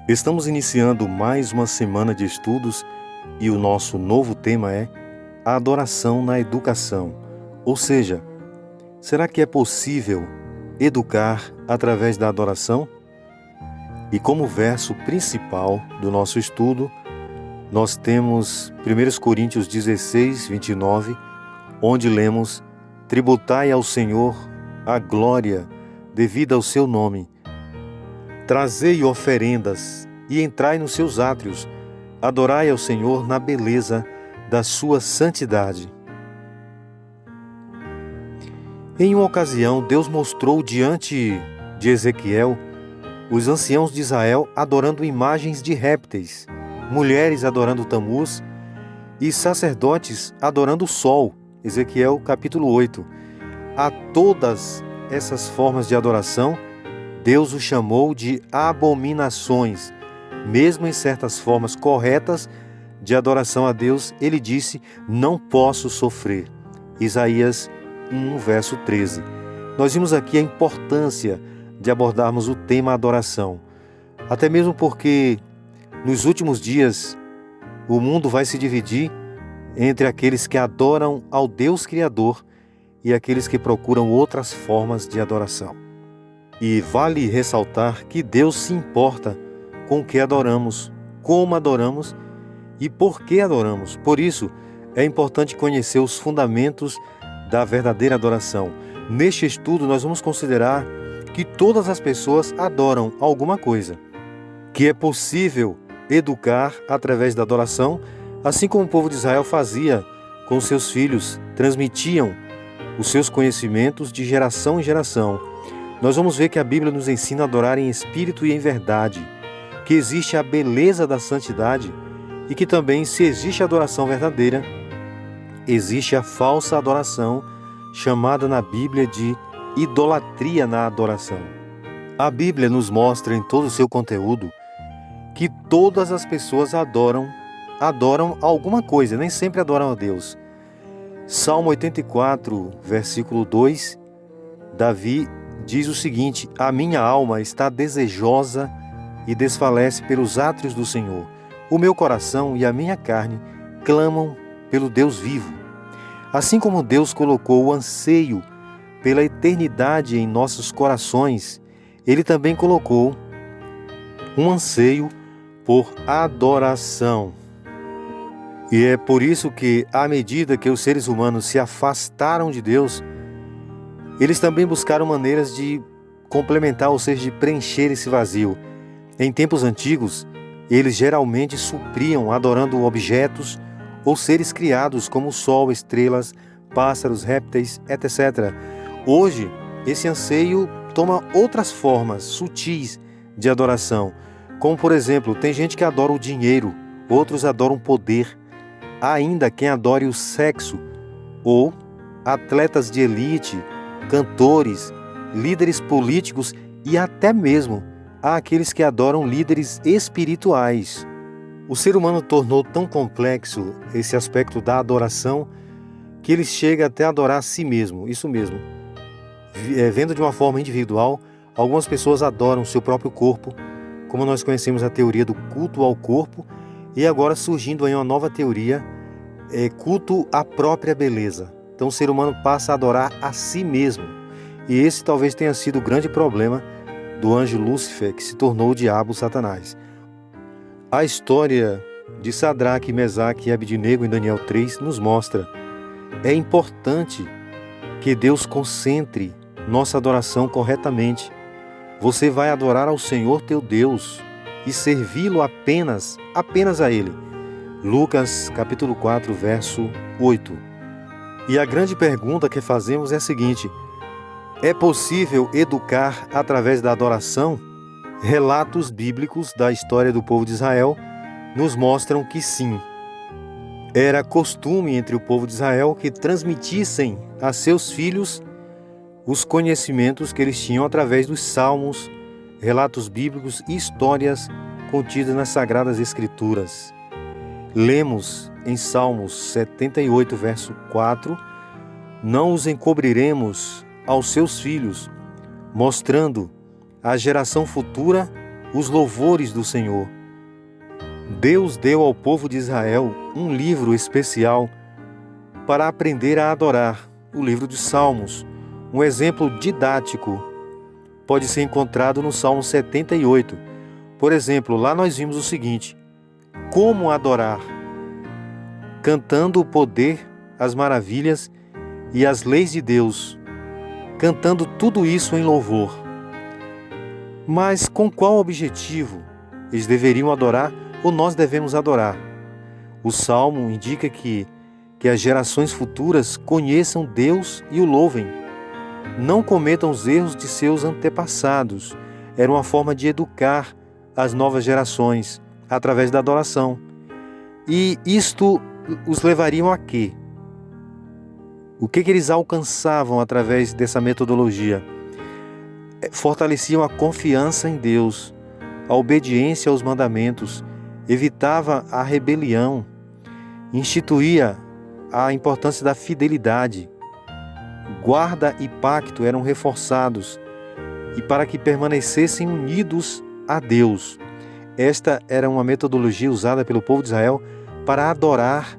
Estamos iniciando mais uma semana de estudos e o nosso novo tema é a adoração na educação. Ou seja, será que é possível educar através da adoração? E como verso principal do nosso estudo, nós temos 1 Coríntios 16, 29, onde lemos: tributai ao Senhor a glória devida ao seu nome. Trazei oferendas e entrai nos seus átrios, adorai ao Senhor na beleza da sua santidade. Em uma ocasião, Deus mostrou diante de Ezequiel os anciãos de Israel adorando imagens de répteis, mulheres adorando Tamuz e sacerdotes adorando o sol. Ezequiel capítulo 8. A todas essas formas de adoração, Deus os chamou de abominações. Mesmo em certas formas corretas de adoração a Deus, ele disse: não posso sofrer. Isaías 1, verso 13. Nós vimos aqui a importância de abordarmos o tema adoração. Até mesmo porque nos últimos dias o mundo vai se dividir entre aqueles que adoram ao Deus Criador e aqueles que procuram outras formas de adoração. E vale ressaltar que Deus se importa com o que adoramos, como adoramos e por que adoramos. Por isso, é importante conhecer os fundamentos da verdadeira adoração. Neste estudo, nós vamos considerar que todas as pessoas adoram alguma coisa, que é possível educar através da adoração, assim como o povo de Israel fazia com seus filhos, transmitiam os seus conhecimentos de geração em geração. Nós vamos ver que a Bíblia nos ensina a adorar em espírito e em verdade, que existe a beleza da santidade e que também, se existe adoração verdadeira, existe a falsa adoração, chamada na Bíblia de idolatria na adoração. A Bíblia nos mostra em todo o seu conteúdo que todas as pessoas adoram alguma coisa, nem sempre adoram a Deus. Salmo 84, versículo 2, Davi diz o seguinte: a minha alma está desejosa e desfalece pelos átrios do Senhor. O meu coração e a minha carne clamam pelo Deus vivo. Assim como Deus colocou o anseio pela eternidade em nossos corações, Ele também colocou um anseio por adoração. E é por isso que, à medida que os seres humanos se afastaram de Deus, eles também buscaram maneiras de complementar, ou seja, de preencher esse vazio. Em tempos antigos, eles geralmente supriam adorando objetos ou seres criados como o sol, estrelas, pássaros, répteis, etc. Hoje, esse anseio toma outras formas sutis de adoração, como por exemplo, tem gente que adora o dinheiro, outros adoram o poder, há ainda quem adore o sexo, ou atletas de elite, cantores, líderes políticos e até mesmo há aqueles que adoram líderes espirituais. O ser humano tornou tão complexo esse aspecto da adoração que ele chega até a adorar a si mesmo, isso mesmo. Vendo de uma forma individual, algumas pessoas adoram o seu próprio corpo, como nós conhecemos a teoria do culto ao corpo, e agora surgindo aí uma nova teoria, culto à própria beleza. Então o ser humano passa a adorar a si mesmo. E esse talvez tenha sido o grande problema do anjo Lúcifer, que se tornou o diabo Satanás. A história de Sadraque, Mesaque e Abidnego em Daniel 3 nos mostra: é importante que Deus concentre nossa adoração corretamente. Você vai adorar ao Senhor teu Deus e servi-lo apenas a Ele. Lucas capítulo 4, verso 8. E a grande pergunta que fazemos é a seguinte: é possível educar através da adoração? Relatos bíblicos da história do povo de Israel nos mostram que sim. Era costume entre o povo de Israel que transmitissem a seus filhos os conhecimentos que eles tinham através dos salmos, relatos bíblicos e histórias contidas nas Sagradas Escrituras. Lemos em Salmos 78, verso 4: não os encobriremos aos seus filhos, mostrando à geração futura os louvores do Senhor. Deus deu ao povo de Israel um livro especial para aprender a adorar, o livro dos Salmos. Um exemplo didático pode ser encontrado no Salmo 78. Por exemplo, lá nós vimos o seguinte: como adorar? Cantando o poder, as maravilhas e as leis de Deus, cantando tudo isso em louvor. Mas com qual objetivo eles deveriam adorar ou nós devemos adorar? O Salmo indica que as gerações futuras conheçam Deus e o louvem. Não cometam os erros de seus antepassados. Era uma forma de educar as novas gerações através da adoração. E isto os levariam a quê? O que eles alcançavam através dessa metodologia? Fortaleciam a confiança em Deus, a obediência aos mandamentos, evitava a rebelião, instituía a importância da fidelidade. Guarda e pacto eram reforçados e para que permanecessem unidos a Deus. Esta era uma metodologia usada pelo povo de Israel para adorar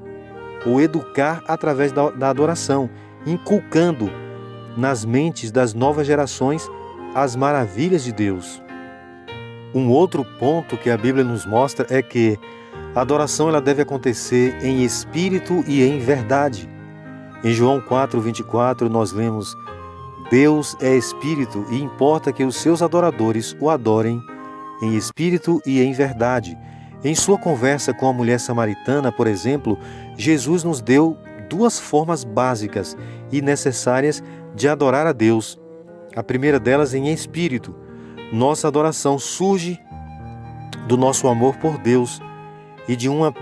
ou educar através da adoração, inculcando nas mentes das novas gerações as maravilhas de Deus. Um outro ponto que a Bíblia nos mostra é que a adoração ela deve acontecer em espírito e em verdade. Em João 4:24 nós lemos: Deus é espírito e importa que os seus adoradores o adorem em espírito e em verdade. Em sua conversa com a mulher samaritana, por exemplo, Jesus nos deu duas formas básicas e necessárias de adorar a Deus. A primeira delas em espírito. Nossa adoração surge do nosso amor por Deus e de uma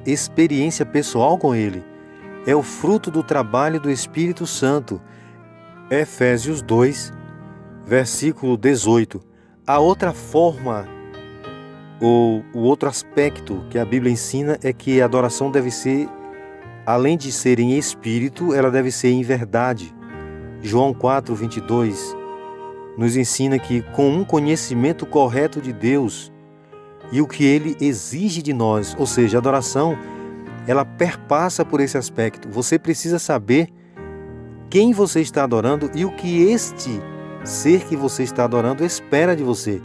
experiência pessoal com Ele. É o fruto do trabalho do Espírito Santo. Efésios 2, versículo 18. A outra forma, ou o outro aspecto que a Bíblia ensina é que a adoração deve ser, além de ser em espírito, ela deve ser em verdade. João 4:22 nos ensina que com um conhecimento correto de Deus e o que Ele exige de nós, ou seja, a adoração, ela perpassa por esse aspecto. Você precisa saber quem você está adorando e o que este ser que você está adorando espera de você.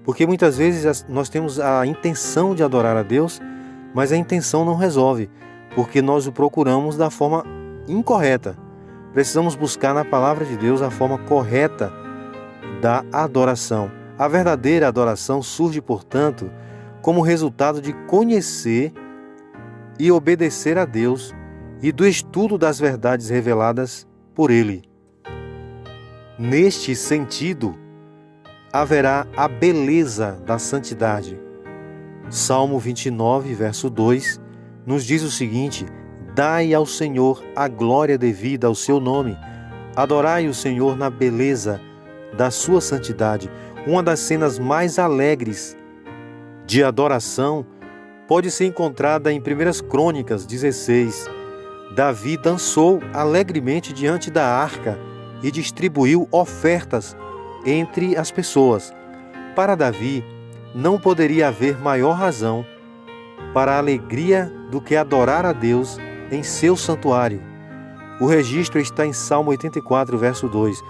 Porque muitas vezes nós temos a intenção de adorar a Deus, mas a intenção não resolve, porque nós o procuramos da forma incorreta. Precisamos buscar na palavra de Deus a forma correta da adoração. A verdadeira adoração surge, portanto, como resultado de conhecer e obedecer a Deus e do estudo das verdades reveladas por Ele. Neste sentido, haverá a beleza da santidade. Salmo 29, verso 2, nos diz o seguinte: Dai ao Senhor a glória devida ao seu nome. Adorai o Senhor na beleza da sua santidade. Uma das cenas mais alegres de adoração pode ser encontrada em 1 Crônicas 16. Davi dançou alegremente diante da arca e distribuiu ofertas entre as pessoas. Para Davi, não poderia haver maior razão para a alegria do que adorar a Deus em seu santuário. O registro está em Salmo 84, verso 2.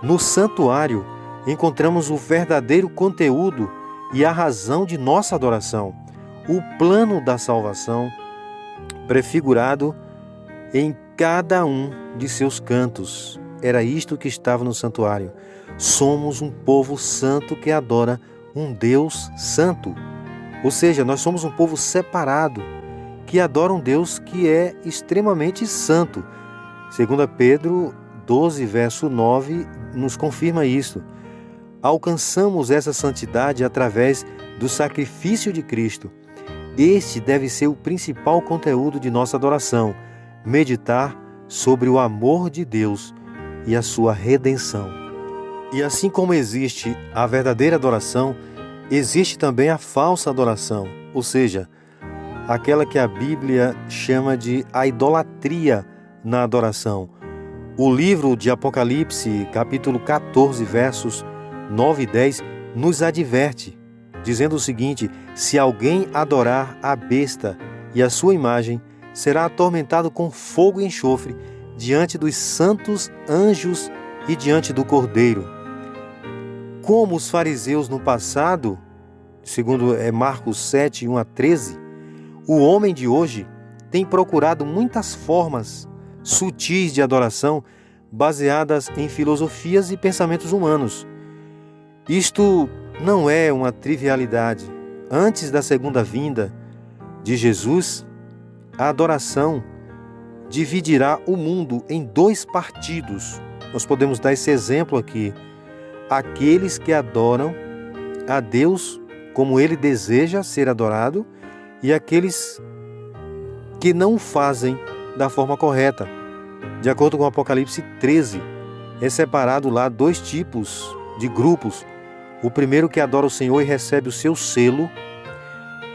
No santuário, encontramos o verdadeiro conteúdo e a razão de nossa adoração, o plano da salvação, prefigurado em cada um de seus cantos. Era isto que estava no santuário. Somos um povo santo que adora um Deus santo. Ou seja, nós somos um povo separado, que adora um Deus que é extremamente santo. 2 Pedro 12, verso 9, nos confirma isso. Alcançamos essa santidade através do sacrifício de Cristo. Este deve ser o principal conteúdo de nossa adoração, meditar sobre o amor de Deus e a sua redenção. E assim como existe a verdadeira adoração, existe também a falsa adoração, ou seja, aquela que a Bíblia chama de a idolatria na adoração. O livro de Apocalipse, capítulo 14, versos 9 e 10, nos adverte dizendo o seguinte: se alguém adorar a besta e a sua imagem, será atormentado com fogo e enxofre diante dos santos anjos e diante do Cordeiro. Como os fariseus no passado, segundo Marcos 7, 1 a 13, o homem de hoje tem procurado muitas formas sutis de adoração baseadas em filosofias e pensamentos humanos. Isto não é uma trivialidade. Antes da segunda vinda de Jesus, a adoração dividirá o mundo em dois partidos. Nós podemos dar esse exemplo aqui. Aqueles que adoram a Deus como Ele deseja ser adorado e aqueles que não o fazem da forma correta. De acordo com Apocalipse 13, é separado lá dois tipos de grupos. O primeiro que adora o Senhor e recebe o seu selo,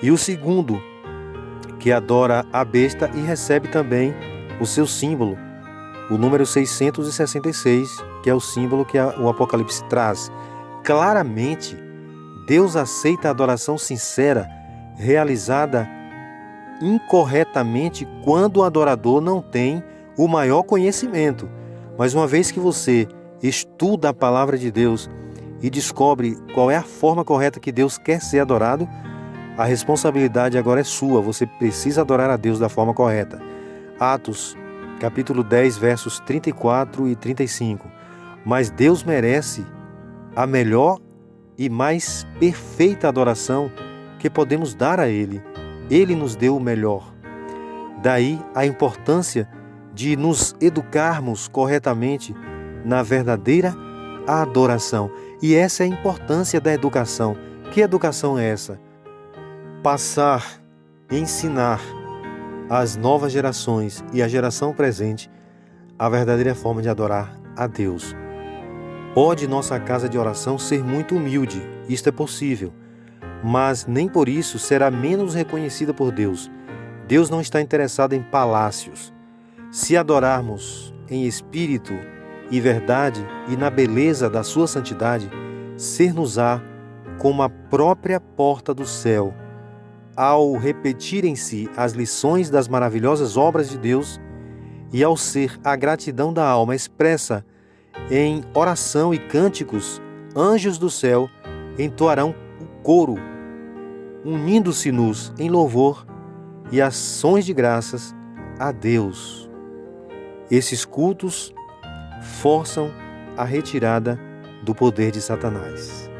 e o segundo que adora a besta e recebe também o seu símbolo, o número 666, que é o símbolo que o Apocalipse traz. Claramente, Deus aceita a adoração sincera, realizada incorretamente quando o adorador não tem o maior conhecimento. Mas uma vez que você estuda a palavra de Deus e descobre qual é a forma correta que Deus quer ser adorado, a responsabilidade agora é sua. Você precisa adorar a Deus da forma correta. Atos, capítulo 10, versos 34 e 35. Mas Deus merece a melhor e mais perfeita adoração que podemos dar a Ele. Ele nos deu o melhor. Daí a importância de nos educarmos corretamente na verdadeira adoração. E essa é a importância da educação. Que educação é essa? Passar, ensinar às novas gerações e à geração presente a verdadeira forma de adorar a Deus. Pode nossa casa de oração ser muito humilde, isto é possível, mas nem por isso será menos reconhecida por Deus. Deus não está interessado em palácios. Se adorarmos em espírito e verdade e na beleza da sua santidade, ser-nos-á como a própria porta do céu. Ao repetirem-se as lições das maravilhosas obras de Deus e ao ser a gratidão da alma expressa em oração e cânticos, anjos do céu entoarão o coro, unindo-se-nos em louvor e ações de graças a Deus. Esses cultos forçam a retirada do poder de Satanás.